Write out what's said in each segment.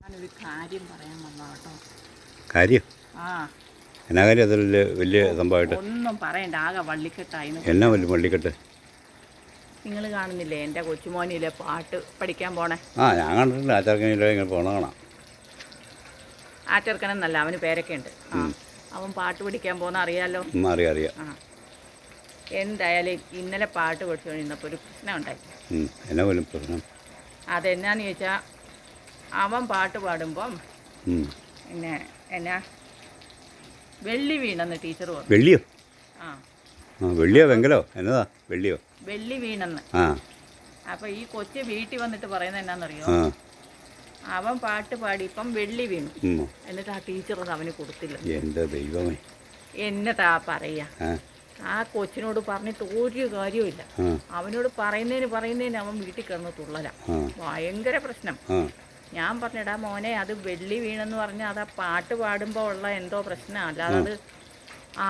ഞാനൊരു കാര്യം പറയാൻ വന്നതാ കേട്ടോ. കാര്യം ആ എന്നാ കാര്യം? അതിൽ വലിയ സംഭവമായിട്ട് ഒന്നും പറയണ്ട, ആകെ വള്ളിക്കെട്ടായിരുന്നു. എന്നാ വലിയ വള്ളിക്കെട്ട്? നിങ്ങൾ കാണുന്നില്ലേ എൻ്റെ കൊച്ചുമോനിലെ പാട്ട് പഠിക്കാൻ പോണേ? ഞാൻ കണ്ടിട്ടുണ്ട്. ആ ചെറുക്കനില്ല ഇങ്ങനെ പോണ കാണാം. ആ ചെറുക്കനെന്നല്ല, അവന് പേരൊക്കെ ഉണ്ട്. അവൻ പാട്ട് പഠിക്കാൻ പോകുന്ന അറിയാലോ. അറിയാം. എന്തായാലും ഇന്നലെ പാട്ട് പഠിച്ചുകൊണ്ടിരുന്നപ്പോൾ ഒരു പ്രശ്നം ഉണ്ടായി. എന്നാ പോലും പ്രശ്നം? അതെന്നാന്ന് ചോദിച്ചാൽ, അവൻ പാട്ട് പാടുമ്പം പിന്നെ എന്നാ വെള്ളി വീണെന്ന് ടീച്ചർ പറഞ്ഞു. വെള്ളിയോ? വെള്ളിയോ വെങ്കലോ എന്നതാ? വെള്ളിയോ? വെള്ളി വീണെന്ന്. അപ്പോൾ ഈ കൊച്ചു വീട്ടിൽ വന്നിട്ട് പറയുന്നത് എന്നാന്നറിയോ? അവൻ പാട്ട് പാടി ഇപ്പം വെള്ളി വീണു, എന്നിട്ട് ആ ടീച്ചർ അത് അവന് കൊടുത്തില്ല. എൻ്റെ ദൈവമേ, എന്നതാ പറയാ? ആ കൊച്ചിനോട് പറഞ്ഞിട്ട് ഒരു കാര്യമില്ല. അവനോട് പറയുന്നതിന് അവൻ വീട്ടിൽ കിടന്ന് തുള്ളല. ഭയങ്കര പ്രശ്നം. ഞാൻ പറഞ്ഞിടാ മോനെ, അത് വെള്ളി വീണെന്ന് പറഞ്ഞാൽ അത് ആ പാട്ട് പാടുമ്പോൾ ഉള്ള എന്തോ പ്രശ്നം, അല്ലാതെ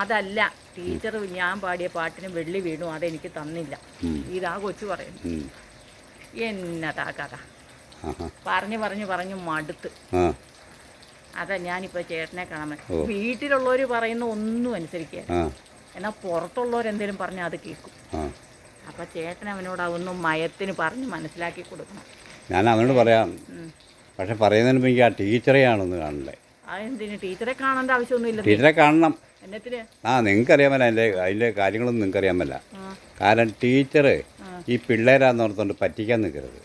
അതല്ല. ടീച്ചർ ഞാൻ പാടിയ പാട്ടിന് വെള്ളി വീണു, അതെനിക്ക് തന്നില്ല. ഇതാ കൊച്ചു പറയുന്നു. എന്നതാ കഥ? പറഞ്ഞു മടുത്ത്. അതാ ഞാനിപ്പോൾ ചേട്ടനെ കാണാൻ. വീട്ടിലുള്ളവർ പറയുന്ന ഒന്നും അനുസരിക്കുക, എന്നാൽ പുറത്തുള്ളവരെന്തേലും പറഞ്ഞാൽ അത് കേൾക്കും. അപ്പം ചേട്ടൻ അവനോട് അതൊന്നും മയത്തിന് പറഞ്ഞ് മനസ്സിലാക്കി കൊടുക്കണം. ഞാൻ അവനോട് പറയാം, പക്ഷെ പറയുന്നതിന് മുമ്പ് എനിക്ക് ആ ടീച്ചറെയാണെന്ന് കാണണ്ടേ? അതെന്തിന്? ടീച്ചറെ കാണേണ്ട ആവശ്യമൊന്നുമില്ല. ടീച്ചറെ കാണണം. എന്നത്തിന്? നിങ്ങൾക്കറിയാമല്ല, അതിൻ്റെ കാര്യങ്ങളൊന്നും നിങ്ങൾക്കറിയാമല്ല. കാരണം ടീച്ചർ ഈ പിള്ളേരാന്ന് ഓർത്തുകൊണ്ട് പറ്റിക്കാൻ നിൽക്കരുത്.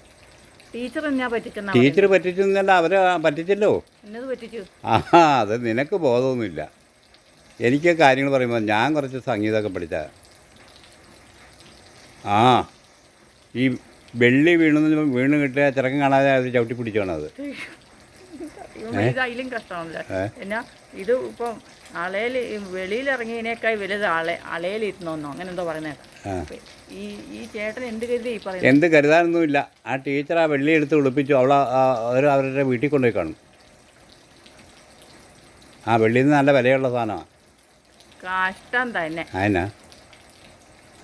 ടീച്ചർ എന്നാ പറ്റിക്കുന്ന? ടീച്ചർ പറ്റിച്ചെന്നല്ല, അവരെ പറ്റിച്ചല്ലോ. എന്നത് പറ്റിച്ചു? അത് നിനക്ക് ബോധമൊന്നുമില്ല. എനിക്ക് കാര്യങ്ങൾ പറയുമ്പോൾ ഞാൻ കുറച്ച് സംഗീതമൊക്കെ പഠിച്ച ഈ വെള്ളി വീണ് കിട്ടിയ ചിറക്കം കാണാതെ അത് ചവിട്ടി പിടിച്ചോണത്. അതിലും കഷ്ടമാണല്ലോ. എന്നാ ഇത് ഇപ്പം അളയിൽ വെളിയിലിറങ്ങിയതിനേക്കാൾ വലുത് അളയിലിരുന്നോന്നോ അങ്ങനെ എന്തോ പറയുന്നേക്കാം. ഈ ചേട്ടൻ എന്ത് കരുതി പറയുന്നത്? എന്ത് കരുതാനൊന്നുമില്ല. ആ ടീച്ചർ ആ വെള്ളി എടുത്ത് ഒളിപ്പിച്ചു. അവരുടെ വീട്ടിൽ കൊണ്ടുപോയി കാണും. ആ വെള്ളിയിൽ നിന്ന് നല്ല വിലയുള്ള സാധനമാണ്. കഷ്ടം തന്നെ. അതിനാ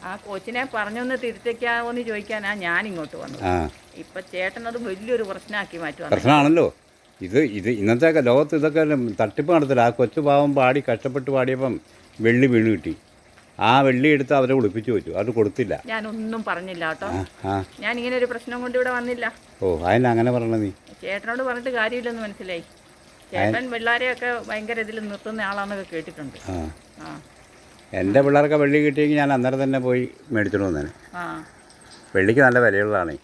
ആ കൊച്ചിനെ പറഞ്ഞൊന്ന് തിരുത്തിക്കാവോന്ന് ചോദിക്കാനാ ഞാൻ ഇങ്ങോട്ട് വന്നത്. ഇപ്പം ചേട്ടനത് വലിയൊരു പ്രശ്നമാക്കി മാറ്റുക. പ്രശ്നമാണല്ലോ ഇത്. ഇന്നത്തെ ലോകത്ത് ഇതൊക്കെ തട്ടിപ്പ് നടത്തില്ല. ആ കൊച്ചു പാവം പാടി കഷ്ടപ്പെട്ട് പാടിയപ്പം വെള്ളി വീണ് കിട്ടി. ആ വെള്ളി എടുത്ത് അവരെ ഒളിപ്പിച്ചു വെച്ചു. അത് കൊടുത്തില്ല. ഞാനൊന്നും പറഞ്ഞില്ല കേട്ടോ. ഞാൻ ഇങ്ങനെ ഒരു പ്രശ്നം കൊണ്ട് ഇവിടെ വന്നില്ല. അതിനങ്ങനെ പറഞ്ഞ നീ? ചേട്ടനോട് പറഞ്ഞിട്ട് കാര്യമില്ലെന്ന് മനസ്സിലായി. ചേട്ടൻ പിള്ളേരെയൊക്കെ ഭയങ്കര ഇതിൽ നിർത്തുന്ന ആളാന്നൊക്കെ കേട്ടിട്ടുണ്ട്. എൻ്റെ പിള്ളേർക്ക് വെള്ളി കിട്ടിയെങ്കിൽ ഞാൻ അന്നേരം തന്നെ പോയി മേടിച്ചോണ്ട് വന്നേനെ. വെള്ളിക്ക് നല്ല വിലയുള്ളതാണേ.